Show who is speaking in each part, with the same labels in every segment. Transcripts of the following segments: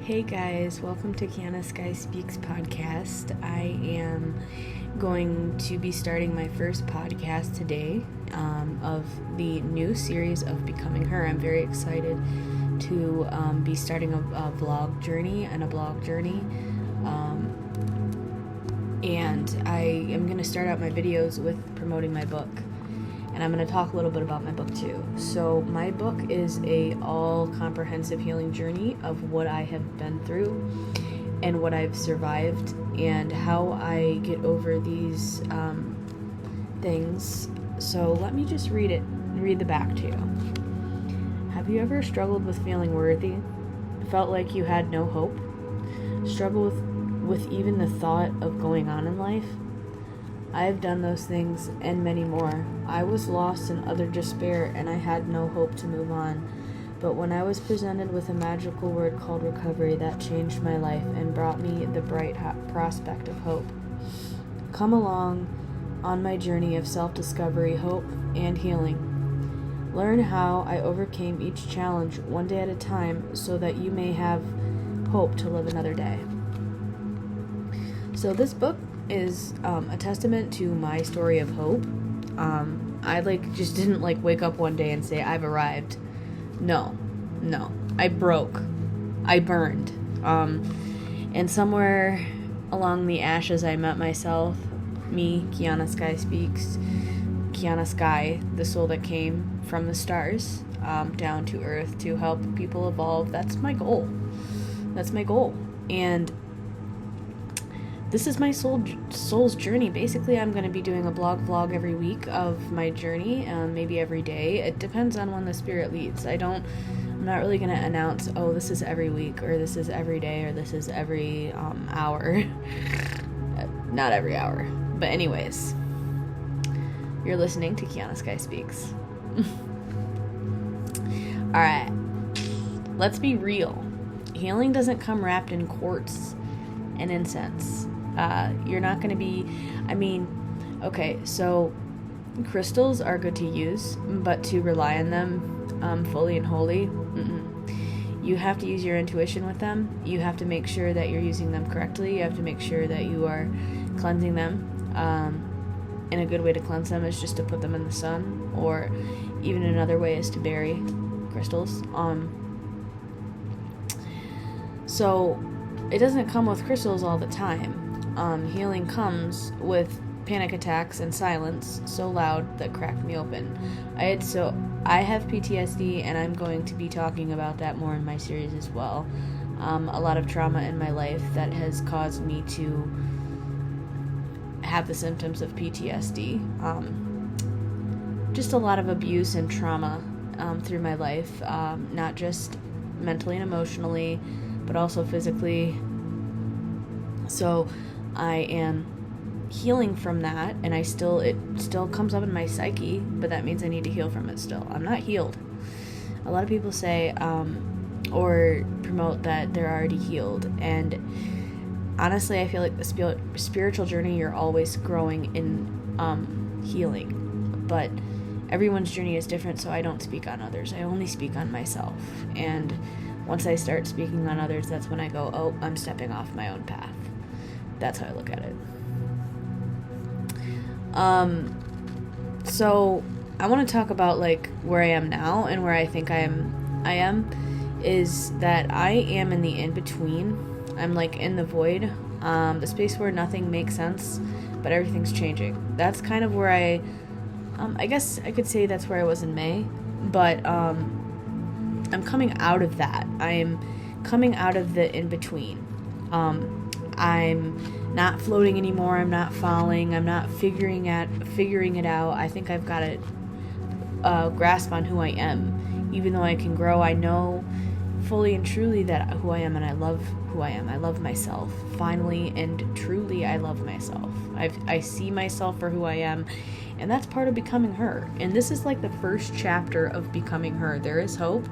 Speaker 1: Hey guys, welcome to Keana Sky Speaks podcast. I am going to be starting my first podcast today of the new series of Becoming Her. I'm very excited to be starting a vlog journey and a blog journey. And I am going to start out my videos with promoting my book. And I'm going to talk a little bit about my book too. So my book is a all-comprehensive healing journey of what I have been through and what I've survived and how I get over these things. So let me just read the back to you. Have you ever struggled with feeling worthy? Felt like you had no hope? Struggled with even the thought of going on in life? I have done those things and many more. I was lost in utter despair and I had no hope to move on. But when I was presented with a magical word called recovery, that changed my life and brought me the bright prospect of hope. Come along on my journey of self-discovery, hope, and healing. Learn how I overcame each challenge one day at a time so that you may have hope to live another day. So this book is a testament to my story of hope. I just didn't wake up one day and say I've arrived. No, I broke, I burned, and somewhere along the ashes I met myself. Me, Keana Sky Speaks, Keana Sky, the soul that came from the stars down to earth to help people evolve. That's my goal, and this is my soul's journey. Basically, I'm going to be doing a vlog every week of my journey, maybe every day. It depends on when the spirit leads. I'm not really going to announce, this is every week, or this is every day, or this is every hour. Not every hour. But anyways, you're listening to Keana Sky Speaks. Alright, let's be real. Healing doesn't come wrapped in quartz and incense. You're not going to be, so crystals are good to use, but to rely on them fully and wholly, you have to use your intuition with them. You have to make sure that you're using them correctly. You have to make sure that you are cleansing them. And a good way to cleanse them is just to put them in the sun, or even another way is to bury crystals. So it doesn't come with crystals all the time. Healing comes with panic attacks and silence so loud that cracked me open. I have PTSD, and I'm going to be talking about that more in my series as well. A lot of trauma in my life that has caused me to have the symptoms of PTSD. Just a lot of abuse and trauma through my life, not just mentally and emotionally, but also physically. So I am healing from that, and it still comes up in my psyche, but that means I need to heal from it still. I'm not healed. A lot of people say or promote that they're already healed, and honestly I feel like the spiritual journey, you're always growing in healing, but everyone's journey is different, so I don't speak on others. I only speak on myself, and once I start speaking on others, that's when I go, I'm stepping off my own path. That's how I look at it. So I want to talk about where I am now and where I think I am is that I am in the in-between. I'm in the void, the space where nothing makes sense, but everything's changing. That's kind of where I guess I could say that's where I was in May, but I'm coming out of that. I'm coming out of the in-between. I'm not floating anymore. I'm not falling. I'm not figuring it out. I think I've got a grasp on who I am. Even though I can grow, I know fully and truly that who I am, and I love who I am. I love myself. Finally and truly, I love myself. I see myself for who I am, and that's part of becoming her. And this is the first chapter of becoming her. There is hope.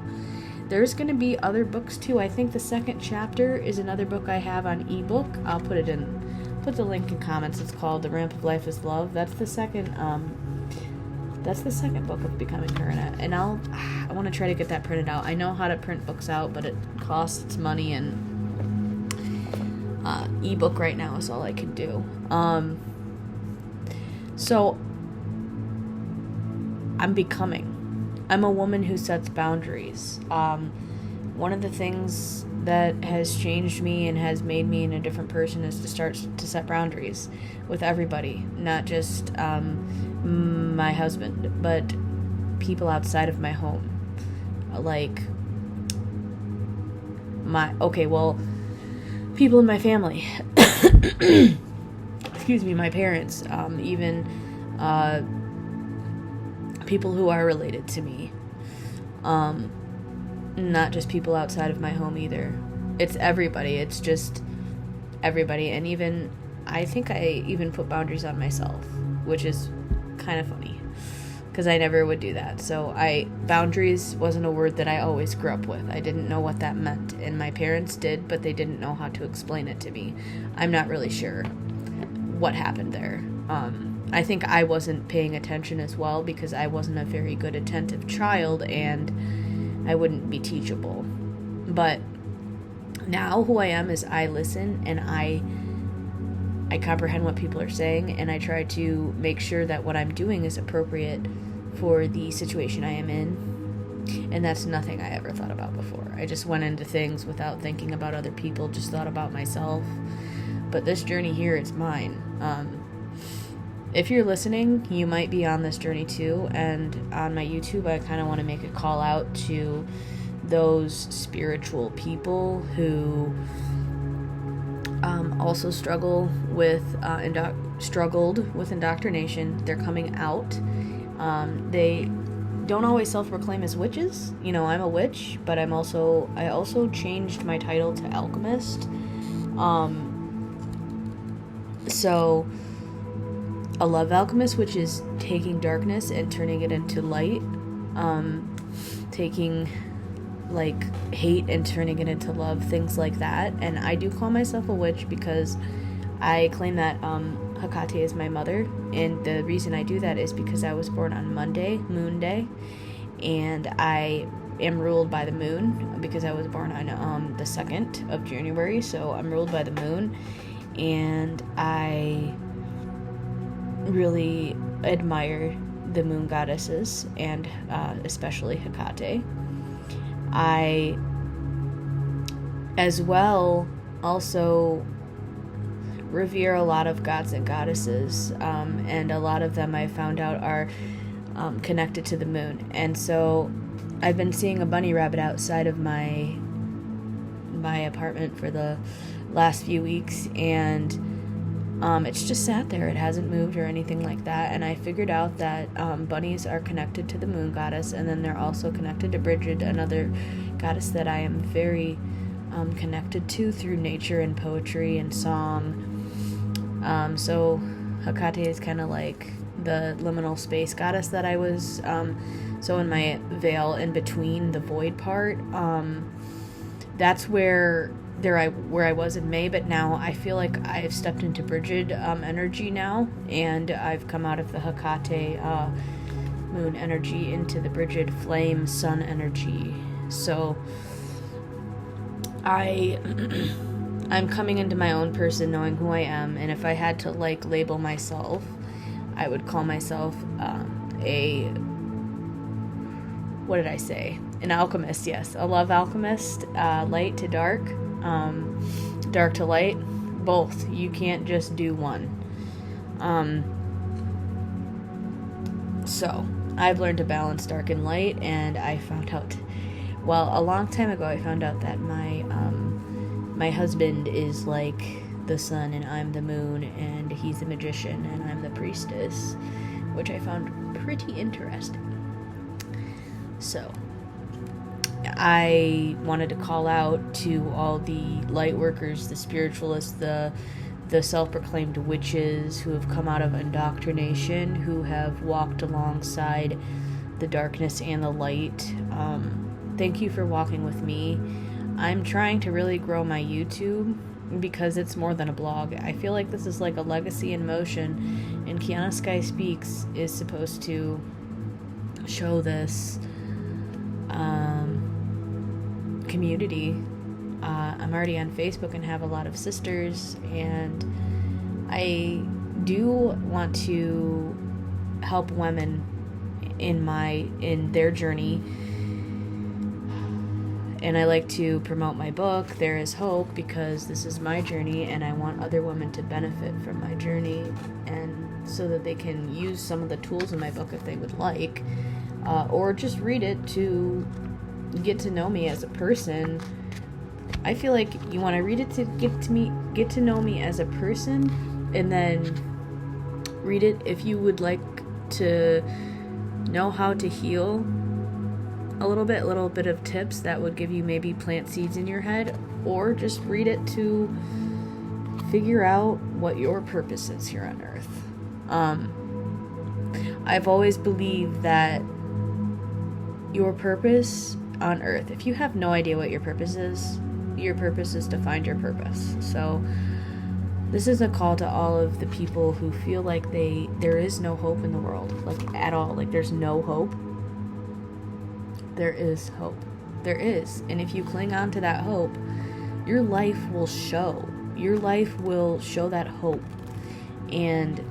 Speaker 1: There's going to be other books too. I think the second chapter is another book I have on ebook. I'll put the link in comments. It's called The Ramp of Life is Love. That's the second book of Becoming Her, and I want to try to get that printed out. I know how to print books out, but it costs money, and ebook right now is all I can do. So I'm a woman who sets boundaries. One of the things that has changed me and has made me in a different person is to start to set boundaries with everybody, not just my husband, but people outside of my home. Like people in my family. Excuse me, my parents, even people who are related to me. Not just people outside of my home either. It's everybody. It's just everybody. And even, I think I even put boundaries on myself, which is kind of funny because I never would do that. So boundaries wasn't a word that I always grew up with. I didn't know what that meant. And my parents did, but they didn't know how to explain it to me. I'm not really sure what happened there. I think I wasn't paying attention as well because I wasn't a very good attentive child and I wouldn't be teachable. But now who I am is I listen and I comprehend what people are saying, and I try to make sure that what I'm doing is appropriate for the situation I am in. And that's nothing I ever thought about before. I just went into things without thinking about other people, just thought about myself. But this journey here, it's mine. If you're listening, you might be on this journey too. And on my YouTube, I kind of want to make a call out to those spiritual people who also struggled with indoctrination. They're coming out. They don't always self-proclaim as witches. You know, I'm a witch, but I also changed my title to alchemist. So a love alchemist, which is taking darkness and turning it into light, taking like hate and turning it into love, things like that. And I do call myself a witch because I claim that Hecate is my mother, and the reason I do that is because I was born on Monday, Moon Day, and I am ruled by the moon because I was born on the 2nd of January, so I'm ruled by the moon, and I really admire the moon goddesses, and especially Hecate. I, as well, also revere a lot of gods and goddesses, and a lot of them I found out are connected to the moon. And so I've been seeing a bunny rabbit outside of my apartment for the last few weeks, and it's just sat there. It hasn't moved or anything like that. And I figured out that bunnies are connected to the moon goddess, and then they're also connected to Bridget, another goddess that I am very connected to through nature and poetry and song. So Hecate is kind of like the liminal space goddess that I was. So in my veil in between the void part, that's where I was in May, but now I feel like I've stepped into Bridget energy now, and I've come out of the Hecate moon energy into the Bridget flame sun energy. So I'm coming into my own person, knowing who I am, and if I had to like label myself, I would call myself what did I say? An alchemist, yes. A love alchemist, light to dark, dark to light, both. You can't just do one. So I've learned to balance dark and light, and I found out, a long time ago I found out that my husband is like the sun and I'm the moon, and he's the magician and I'm the priestess, which I found pretty interesting. So I wanted to call out to all the light workers, the spiritualists, the self-proclaimed witches who have come out of indoctrination, who have walked alongside the darkness and the light. Thank you for walking with me. I'm trying to really grow my YouTube because it's more than a blog. I feel like this is like a legacy in motion, and Keana Sky Speaks is supposed to show this community I'm already on Facebook and have a lot of sisters, and I do want to help women in their journey. And I like to promote my book, There Is Hope, because this is my journey and I want other women to benefit from my journey, and so that they can use some of the tools in my book if they would like, or just read it to get to know me as a person. I feel like you want to read it to get to know me as a person, and then read it if you would like to know how to heal a little bit of tips that would give you maybe plant seeds in your head, or just read it to figure out what your purpose is here on earth. I've always believed that your purpose on earth, if you have no idea what your purpose is to find your purpose. So this is a call to all of the people who feel like there is no hope in the world, like at all, like there's no hope. There is hope. There is. And if you cling on to that hope, your life will show. Your life will show that hope. And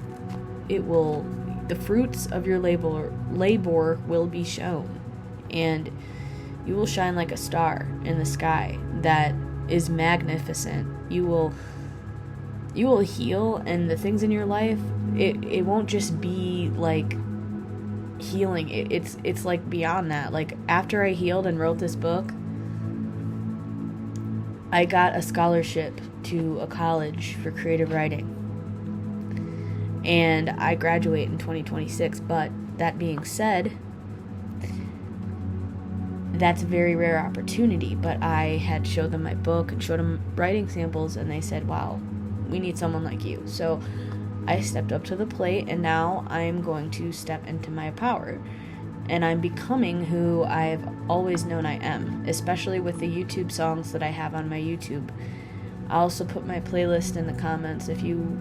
Speaker 1: the fruits of your labor will be shown. And you will shine like a star in the sky that is magnificent. You will heal, and the things in your life, it won't just be like healing. It's like beyond that. Like after I healed and wrote this book, I got a scholarship to a college for creative writing, and I graduate in 2026. But that being said, that's a very rare opportunity. But I had showed them my book and showed them writing samples, and they said, wow, we need someone like you. So I stepped up to the plate, and now I'm going to step into my power. And I'm becoming who I've always known I am, especially with the YouTube songs that I have on my YouTube. I'll also put my playlist in the comments if you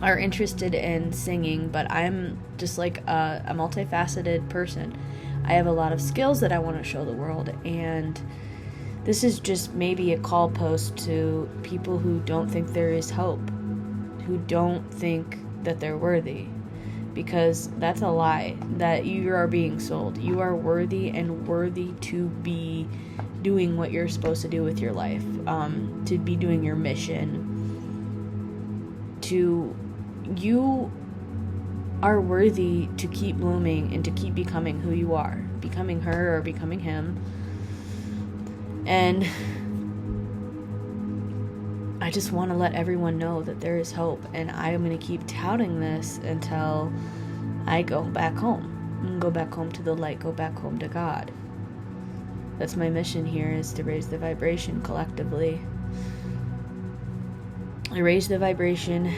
Speaker 1: are interested in singing, but I'm just like a multifaceted person. I have a lot of skills that I want to show the world, and this is just maybe a call post to people who don't think there is hope, who don't think that they're worthy, because that's a lie that you are being sold. You are worthy, and worthy to be doing what you're supposed to do with your life, to be doing your mission. You are worthy to keep blooming and to keep becoming who you are, becoming her or becoming him. And I just want to let everyone know that there is hope, and I am going to keep touting this until I go back home. Go back home to the light, go back home to God. That's my mission here, is to raise the vibration collectively. I raise the vibration,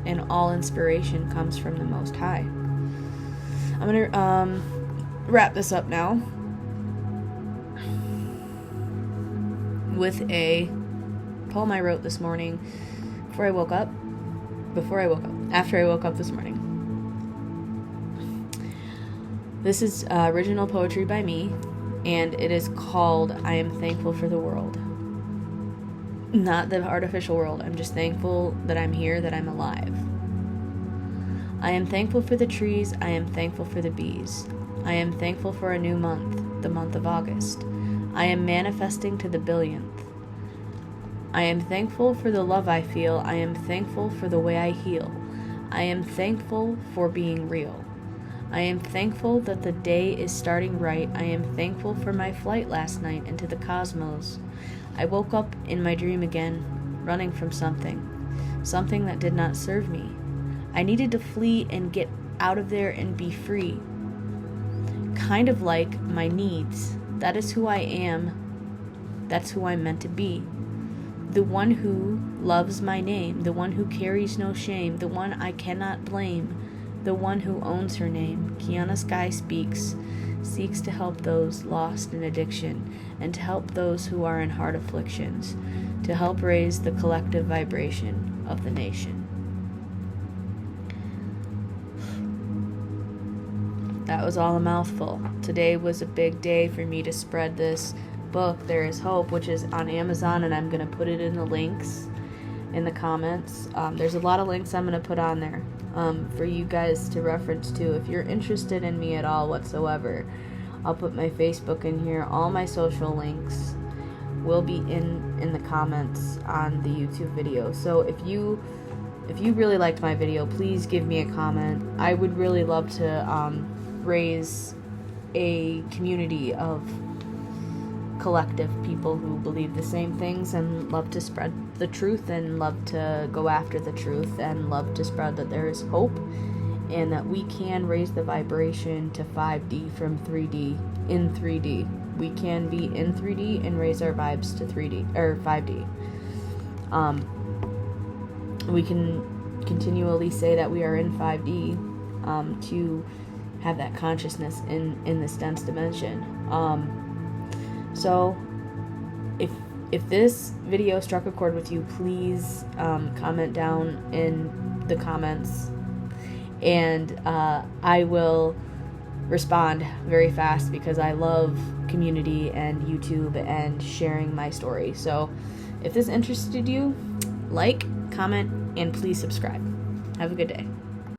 Speaker 1: and all inspiration comes from the Most High. I'm going to wrap this up now with a poem I wrote this morning after I woke up this morning. This is original poetry by me, and it is called I Am Thankful for the World. Not the artificial world. I'm just thankful that I'm here, that I'm alive. I am thankful for the trees. I am thankful for the bees. I am thankful for a new month, the month of August. I am manifesting to the billionth. I am thankful for the love I feel. I am thankful for the way I heal. I am thankful for being real. I am thankful that the day is starting right. I am thankful for my flight last night into the cosmos. I woke up in my dream again, running from something that did not serve me. I needed to flee and get out of there and be free. Kind of like my needs. That is who I am. That's who I'm meant to be. The one who loves my name, the one who carries no shame, the one I cannot blame, the one who owns her name. Keana Sky Speaks, seeks to help those lost in addiction, and to help those who are in heart afflictions, to help raise the collective vibration of the nation. That was all a mouthful. Today was a big day for me to spread this book, There Is Hope, which is on Amazon, and I'm going to put it in the links in the comments. There's a lot of links I'm going to put on there for you guys to reference to. If you're interested in me at all whatsoever, I'll put my Facebook in here. All my social links will be in the comments on the YouTube video. So if you really liked my video, please give me a comment. I would really love to raise a community of collective people who believe the same things and love to spread the truth and love to go after the truth and love to spread that there is hope and that we can raise the vibration to 5D from 3D in 3D. We can be in 3D and raise our vibes to 3D or 5D. We can continually say that we are in 5D to have that consciousness in this dense dimension. So if this video struck a chord with you, please comment down in the comments, and I will respond very fast because I love community and YouTube and sharing my story. So if this interested you, like, comment, and please subscribe. Have a good day.